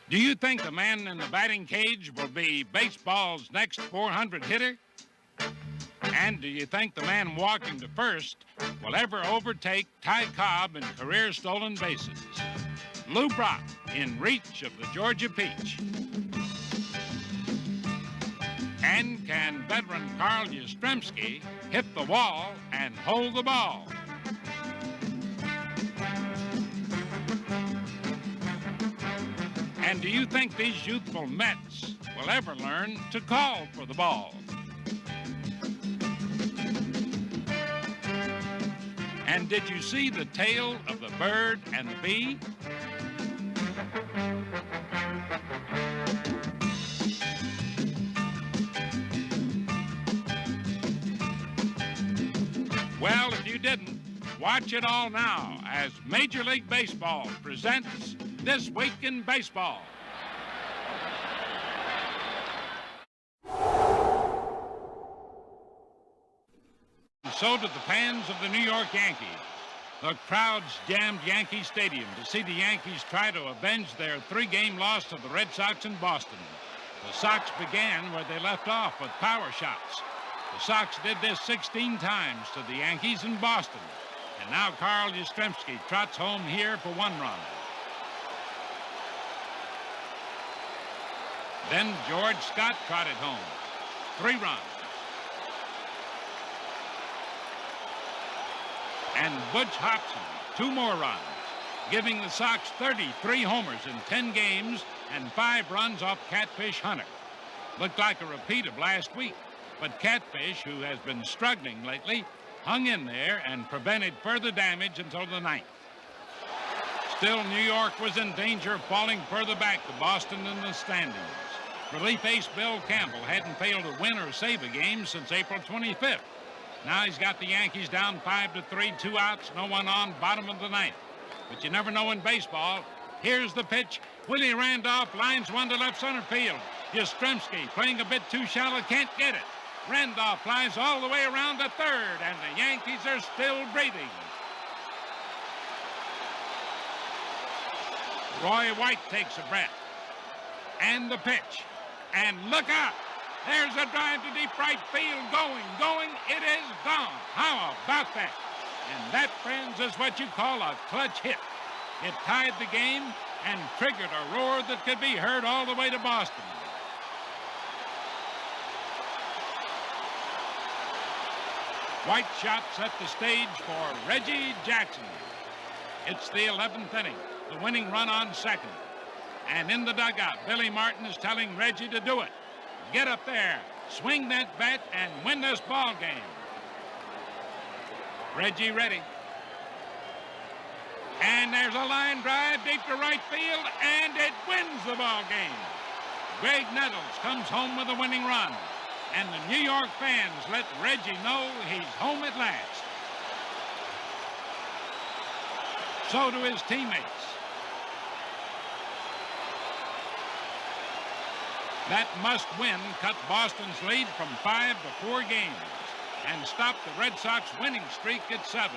Do you think the man in the batting cage will be baseball's next 400 hitter? And do you think the man walking to first will ever overtake Ty Cobb in career stolen bases? Lou Brock in reach of the Georgia Peach. And can veteran Carl Yastrzemski hit the wall and hold the ball? And do you think these youthful Mets will ever learn to call for the ball? And did you see the tale of the bird and the bee? Well, if you didn't, watch it all now as Major League Baseball presents This Week in Baseball. So did the fans of the New York Yankees. The crowds jammed Yankee Stadium to see the Yankees try to avenge their three-game loss to the Red Sox in Boston. The Sox began where they left off with power shots. The Sox did this 16 times to the Yankees in Boston. And now Carl Yastrzemski trots home here for one run. Then George Scott trotted home. 3 runs. And Butch Hobson, 2 more runs, giving the Sox 33 homers in 10 games and 5 runs off Catfish Hunter. Looked like a repeat of last week, but Catfish, who has been struggling lately, hung in there and prevented further damage until the 9th. Still, New York was in danger of falling further back to Boston in the standings. Relief ace Bill Campbell hadn't failed to win or save a game since April 25th. Now he's got the Yankees down 5-3, 2 outs, no one on, bottom of the 9th. But you never know in baseball. Here's the pitch. Willie Randolph lines one to left center field. Yastrzemski playing a bit too shallow, can't get it. Randolph flies all the way around to third, and the Yankees are still breathing. Roy White takes a breath. And the pitch. And look out. There's a drive to deep right field. Going. It is gone. How about that? And that, friends, is what you call a clutch hit. It tied the game and triggered a roar that could be heard all the way to Boston. White shot set the stage for Reggie Jackson. It's the 11th inning. The winning run on second. And in the dugout, Billy Martin is telling Reggie to do it. Get up there, swing that bat, and win this ball game. Reggie ready. And there's a line drive deep to right field, and it wins the ball game. Greg Nettles comes home with a winning run, and the New York fans let Reggie know he's home at last. So do his teammates. That must-win cut Boston's lead from 5 to 4 games and stopped the Red Sox winning streak at 7.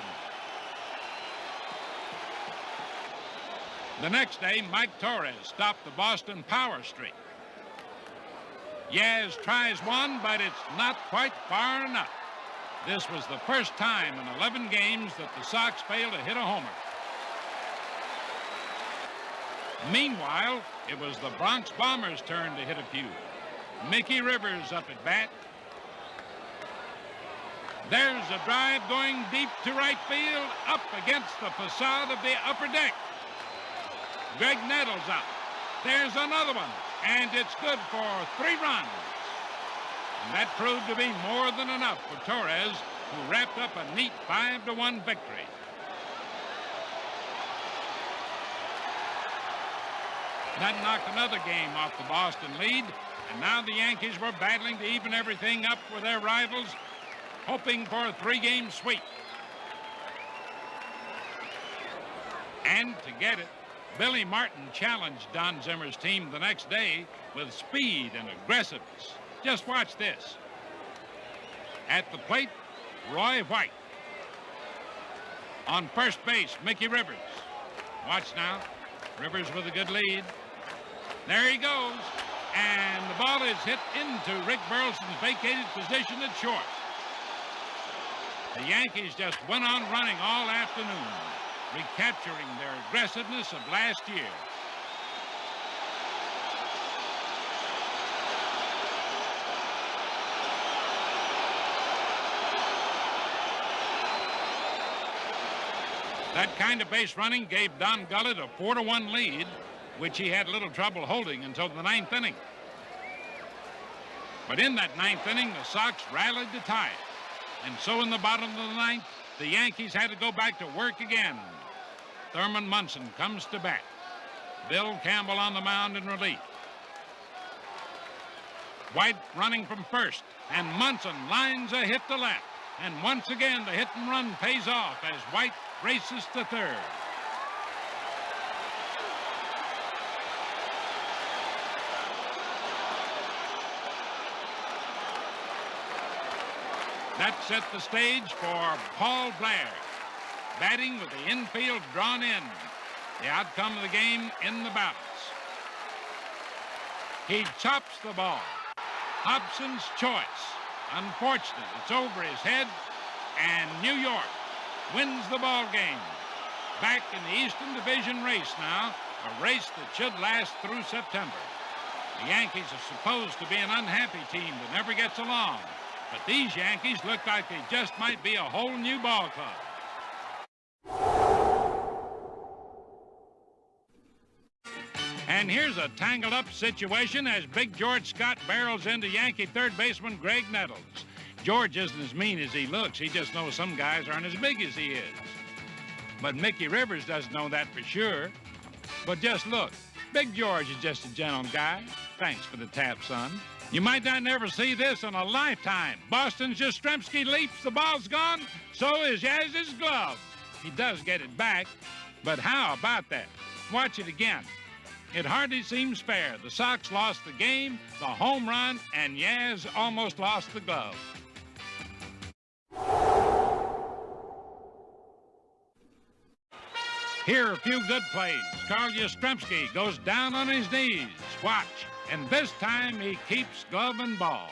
The next day, Mike Torres stopped the Boston power streak. Yaz tries one, but it's not quite far enough. This was the first time in 11 games that the Sox failed to hit a homer. Meanwhile, it was the Bronx Bombers' turn to hit a few. Mickey Rivers up at bat. There's a drive going deep to right field, up against the facade of the upper deck. Greg Nettles up. There's another one, and it's good for 3 runs. And that proved to be more than enough for Torres, who wrapped up a neat 5-1 victory. That knocked another game off the Boston lead, and now the Yankees were battling to even everything up with their rivals, hoping for a 3-game sweep. And to get it, Billy Martin challenged Don Zimmer's team the next day with speed and aggressiveness. Just watch this. At the plate, Roy White. On first base, Mickey Rivers. Watch now. Rivers with a good lead. There he goes. And the ball is hit into Rick Burleson's vacated position at short. The Yankees just went on running all afternoon, recapturing their aggressiveness of last year. That kind of base running gave Don Gullett a 4-1 lead, which he had little trouble holding until the ninth inning. But in that ninth inning, the Sox rallied to tie it. And so in the bottom of the ninth, the Yankees had to go back to work again. Thurman Munson comes to bat. Bill Campbell on the mound in relief. White running from first, and Munson lines a hit to left. And once again, the hit and run pays off as White races to third. That set the stage for Paul Blair, batting with the infield drawn in. The outcome of the game in the balance. He chops the ball. Hobson's choice. Unfortunate, it's over his head, and New York wins the ball game. Back in the Eastern Division race now, a race that should last through September. The Yankees are supposed to be an unhappy team that never gets along, but these Yankees look like they just might be a whole new ball club. And here's a tangled-up situation as Big George Scott barrels into Yankee third baseman Greg Nettles. George isn't as mean as he looks. He just knows some guys aren't as big as he is. But Mickey Rivers doesn't know that for sure. But just look, Big George is just a gentle guy. Thanks for the tap, son. You might not never see this in a lifetime. Boston's Yastrzemski leaps, the ball's gone, so is Yaz's glove. He does get it back, but how about that? Watch it again. It hardly seems fair. The Sox lost the game, the home run, and Yaz almost lost the glove. Here are a few good plays. Carl Yastrzemski goes down on his knees. Watch. And this time he keeps glove and ball.